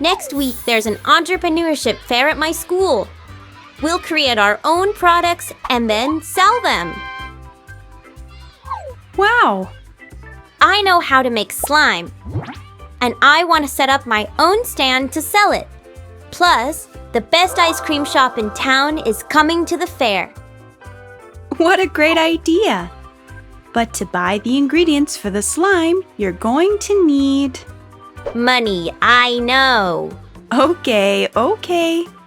Next week, there's an entrepreneurship fair at my school. We'll create our own products and then sell them. Wow! I know how to make slime, and I want to set up my own stand to sell it. Plus, the best ice cream shop in town is coming to the fair. What a great idea! But to buy the ingredients for the slime, you're going to need… Money, I know. Okay.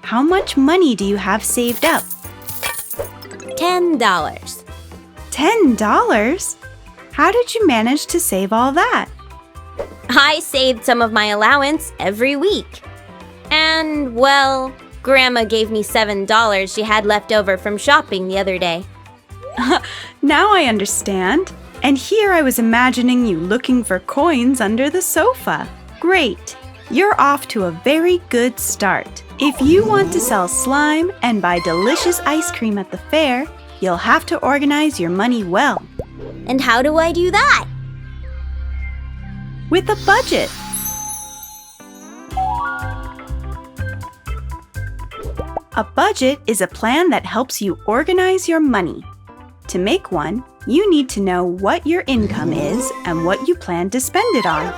How much money do you have saved up? $10. $10? How did you manage to save all that? I saved some of my allowance every week. And, well, Grandma gave me $7 she had left over from shopping the other day. Now I understand. And here I was imagining you looking for coins under the sofa. Great! You're off to a very good start. If you want to sell slime and buy delicious ice cream at the fair, you'll have to organize your money well. And how do I do that? With a budget. A budget is a plan that helps you organize your money. To make one, you need to know what your income is and what you plan to spend it on.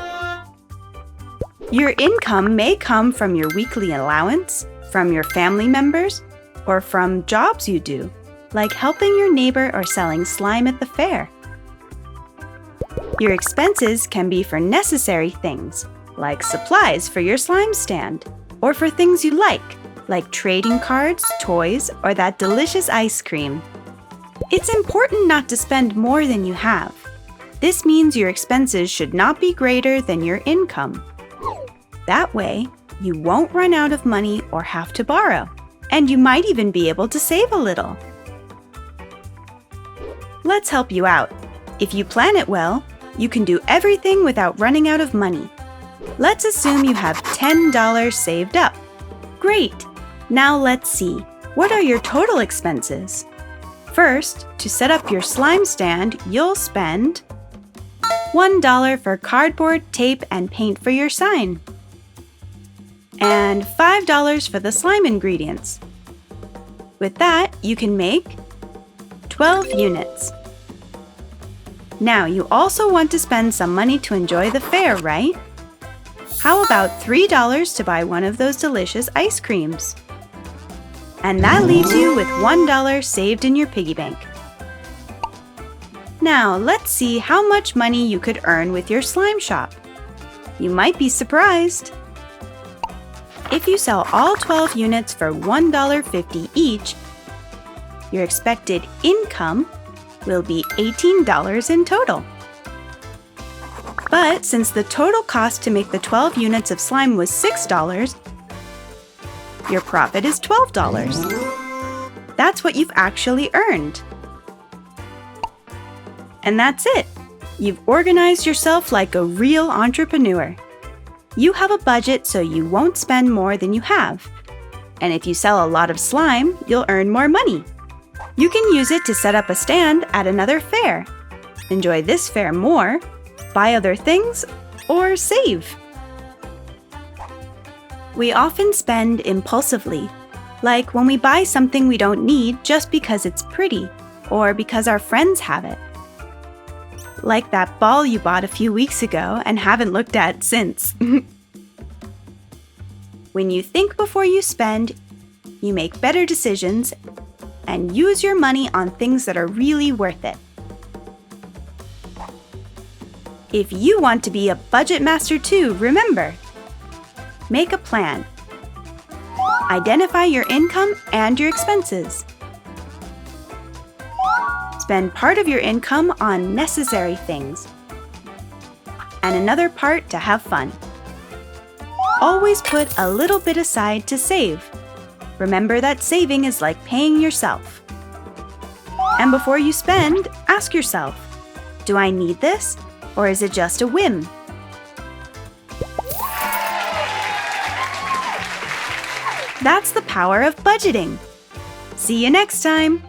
Your income may come from your weekly allowance, from your family members, or from jobs you do, like helping your neighbor or selling slime at the fair. Your expenses can be for necessary things, like supplies for your slime stand, or for things you like trading cards, toys, or that delicious ice cream. It's important not to spend more than you have. This means your expenses should not be greater than your income. That way, you won't run out of money or have to borrow, and you might even be able to save a little. Let's help you out. If you plan it well, you can do everything without running out of money. Let's assume you have $10 saved up. Great! Now let's see. What are your total expenses? First, to set up your slime stand, you'll spend $1 for cardboard, tape, and paint for your sign, and $5 for the slime ingredients. With that, you can make 12 units. Now, you also want to spend some money to enjoy the fair, right? How about $3 to buy one of those delicious ice creams? And that leaves you with $1 saved in your piggy bank. Now, let's see how much money you could earn with your slime shop. You might be surprised. If you sell all 12 units for $1.50 each, your expected income will be $18 in total. But since the total cost to make the 12 units of slime was $6, your profit is $12. That's what you've actually earned. And that's it. You've organized yourself like a real entrepreneur. You have a budget so you won't spend more than you have. And if you sell a lot of slime, you'll earn more money. You can use it to set up a stand at another fair, enjoy this fair more, buy other things, or save. We often spend impulsively, like when we buy something we don't need just because it's pretty or because our friends have it. Like that ball you bought a few weeks ago and haven't looked at since. When you think before you spend, you make better decisions and use your money on things that are really worth it. If you want to be a budget master too, remember, make a plan. Identify your income and your expenses. Spend part of your income on necessary things and another part to have fun. Always put a little bit aside to save. Remember that saving is like paying yourself. And before you spend, ask yourself, do I need this or is it just a whim? That's the power of budgeting. See you next time!